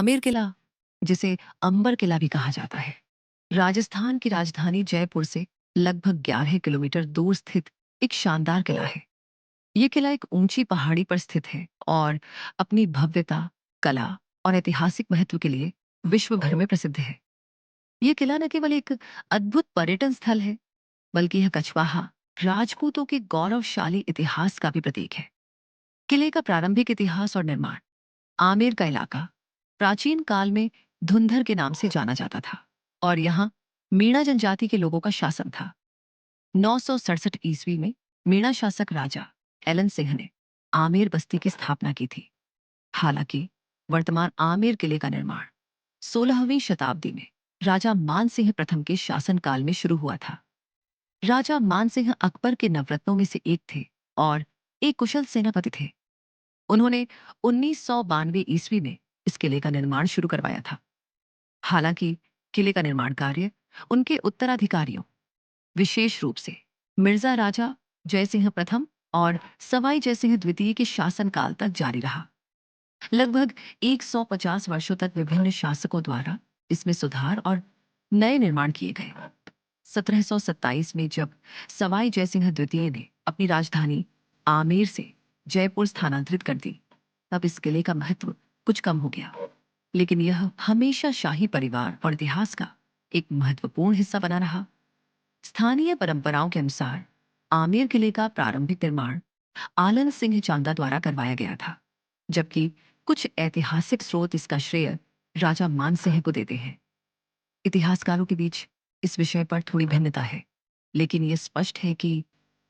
आमेर किला, जिसे अंबर किला भी कहा जाता है, राजस्थान की राजधानी जयपुर से लगभग 11 किलोमीटर दूर स्थित एक शानदार किला है। ये किला एक ऊंची पहाड़ी पर स्थित है और अपनी भव्यता, कला और ऐतिहासिक महत्व के लिए विश्व भर में प्रसिद्ध है। ये किला न केवल एक अद्भुत पर्यटन स्थल है, बल्कि यह कछवाहा राजपूतों के गौरवशाली इतिहास का भी प्रतीक है। किले का प्रारंभिक इतिहास और निर्माण। आमेर का इलाका प्राचीन काल में धुंधर के नाम से जाना जाता था और यहाँ मीणा जनजाति के लोगों का शासन था। 967 ईस्वी में मीणा शासक राजा एलन सिंह ने आमेर बस्ती की स्थापना की थी। हालांकि वर्तमान आमेर किले का निर्माण 16वीं शताब्दी में राजा मानसिंह प्रथम के शासनकाल में शुरू हुआ था। राजा मानसिंह अकबर के नवरत्नों में से एक थे और एक कुशल सेनापति थे। उन्होंने 1992 ईस्वी में इस किले का निर्माण शुरू करवाया था। हालांकि किले का निर्माण कार्य उनके उत्तराधिकारियों, विशेष रूप से मिर्जा राजा जयसिंह प्रथम और सवाई जयसिंह द्वितीय के शासनकाल तक जारी रहा। लगभग 150 वर्षों तक विभिन्न शासकों द्वारा इसमें सुधार और नए निर्माण किए गए। 1727 में जब सवाई जयसिंह द्वितीय ने अपनी राजधानी आमेर से जयपुर स्थानांतरित कर दी, तब इस किले का महत्व कुछ कम हो गया। लेकिन यह हमेशा शाही परिवार और इतिहास का एक महत्वपूर्ण हिस्सा बना रहा। स्थानीय परंपराओं के अनुसार आमेर किले का प्रारंभिक निर्माण आनंद सिंह चांदा द्वारा करवाया गया था, जबकि कुछ ऐतिहासिक स्रोत इसका श्रेय राजा मान सिंह को देते हैं। इतिहासकारों के बीच इस विषय पर थोड़ी भिन्नता है, लेकिन यह स्पष्ट है कि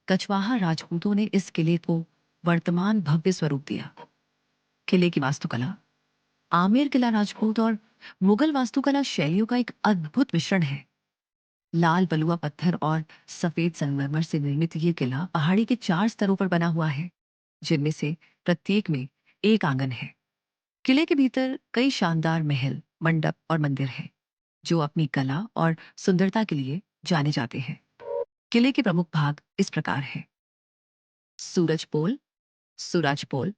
कछवाहा राजपूतों ने इस किले को वर्तमान भव्य स्वरूप दिया। किले की वास्तुकला। आमेर किला राजपूत और मुगल वास्तुकला शैलियों का एक अद्भुत मिश्रण है। लाल बलुआ पत्थर और सफेद संगमरमर से निर्मित ये किला पहाड़ी के 4 स्तरों पर बना हुआ है, जिनमें से प्रत्येक में एक आंगन है। किले के भीतर कई शानदार महल, मंडप और मंदिर हैं, जो अपनी कला और सुंदरता के लिए जाने जाते हैं। किले के प्रमुख भाग इस प्रकार हैं। सूरजपोल। सूरजपोल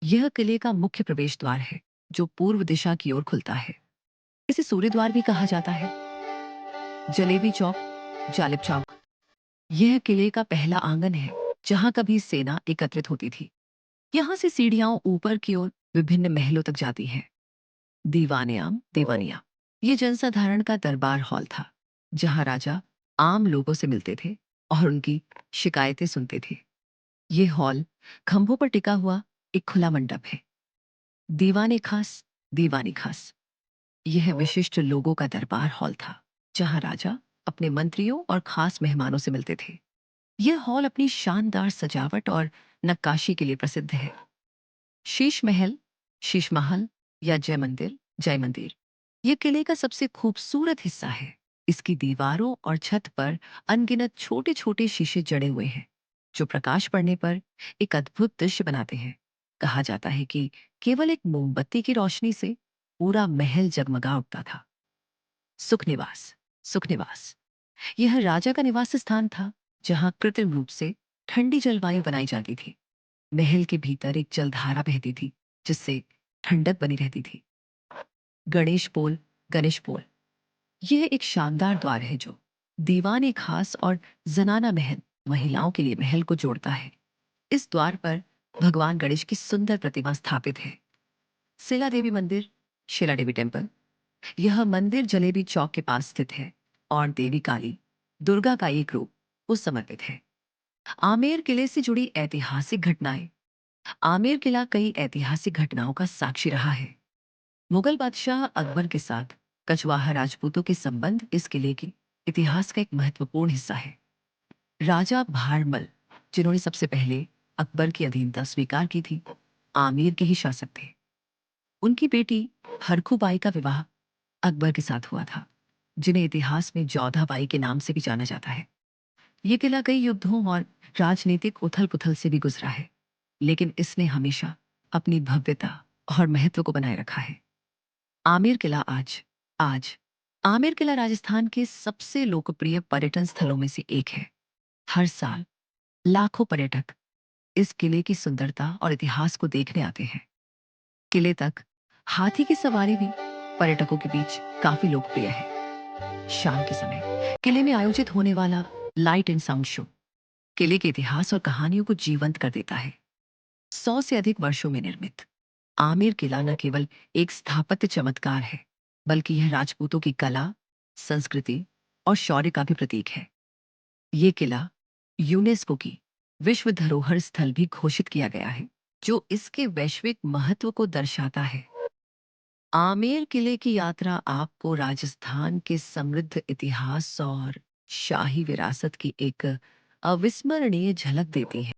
यह किले का मुख्य प्रवेश द्वार है, जो पूर्व दिशा की ओर खुलता है। इसे सूर्य द्वार भी कहा जाता है। जलेबी चौक, जालिब चौक, यह किले का पहला आंगन है, जहां कभी सेना एकत्रित होती थी। यहाँ से सीढ़ियां ऊपर की ओर विभिन्न महलों तक जाती हैं। दीवानियाम दीवानिया, ये जनसाधारण का दरबार हॉल था, जहां राजा आम लोगों से मिलते थे और उनकी शिकायतें सुनते थे। ये हॉल खंभों पर टिका हुआ एक खुला मंडप है। दीवाने खास, दीवानी खास, यह विशिष्ट लोगों का दरबार हॉल था, जहां राजा अपने मंत्रियों और खास मेहमानों से मिलते थे। यह हॉल अपनी शानदार सजावट और नक्काशी के लिए प्रसिद्ध है। शीश महल, शीश महल या जय मंदिर, जय मंदिर, यह किले का सबसे खूबसूरत हिस्सा है। इसकी दीवारों और छत पर अनगिनत छोटे छोटे शीशे जड़े हुए हैं, जो प्रकाश पड़ने पर एक अद्भुत दृश्य बनाते हैं। कहा जाता है कि केवल एक मोमबत्ती की रोशनी से पूरा महल जगमगा उठता था। सुख निवास। सुख निवास, यह राजा का निवास स्थान था, जहां कृत्रिम रूप से ठंडी जलवायु बनाई जाती थी। महल के भीतर एक जलधारा बहती थी, जिससे ठंडक बनी रहती थी। गणेश पोल। गणेश पोल, यह एक शानदार द्वार है जो दीवाने खास और जनाना महल, महिलाओं के लिए महल को जोड़ता है। इस द्वार पर भगवान गणेश की सुंदर प्रतिमा स्थापित है। शिला देवी मंदिर, शिला देवी टेम्पल, यह मंदिर जलेबी चौक के पास स्थित है और देवी काली, दुर्गा का एक रूप उस समर्पित है। आमेर किले से जुड़ी ऐतिहासिक घटनाएं। आमेर किला कई ऐतिहासिक घटनाओं का साक्षी रहा है। मुगल बादशाह अकबर के साथ कछवाहा राजपूतों के संबंध इस किले के इतिहास का एक महत्वपूर्ण हिस्सा है। राजा भारमल, जिन्होंने सबसे पहले अकबर की अधीनता स्वीकार की थी, आमेर के ही शासक थे। उनकी बेटी हरखूबाई का विवाह अकबर के साथ हुआ था, जिन्हें इतिहास में जोधा बाई के नाम से भी जाना जाता है। ये किला कई युद्धों और राजनीतिक उथल पुथल से भी गुजरा है, लेकिन इसने हमेशा अपनी भव्यता और महत्व को बनाए रखा है। आमेर किला आज आज आमेर किला राजस्थान के सबसे लोकप्रिय पर्यटन स्थलों में से एक है। हर साल लाखों पर्यटक इस किले की सुंदरता और इतिहास को देखने आते हैं। किले तक हाथी की सवारी भी पर्यटकों के बीच काफी लोकप्रिय है। शाम के समय किले में आयोजित होने वाला लाइट एंड साउंड शो किले के इतिहास और कहानियों को जीवंत कर देता है। 100 से अधिक वर्षों में निर्मित आमेर किला न केवल एक स्थापत्य चमत्कार है, बल्कि यह राजपूतों की कला, संस्कृति और शौर्य का भी प्रतीक है। ये किला यूनेस्को की विश्व धरोहर स्थल भी घोषित किया गया है, जो इसके वैश्विक महत्व को दर्शाता है। आमेर किले की यात्रा आपको राजस्थान के समृद्ध इतिहास और शाही विरासत की एक अविस्मरणीय झलक देती है।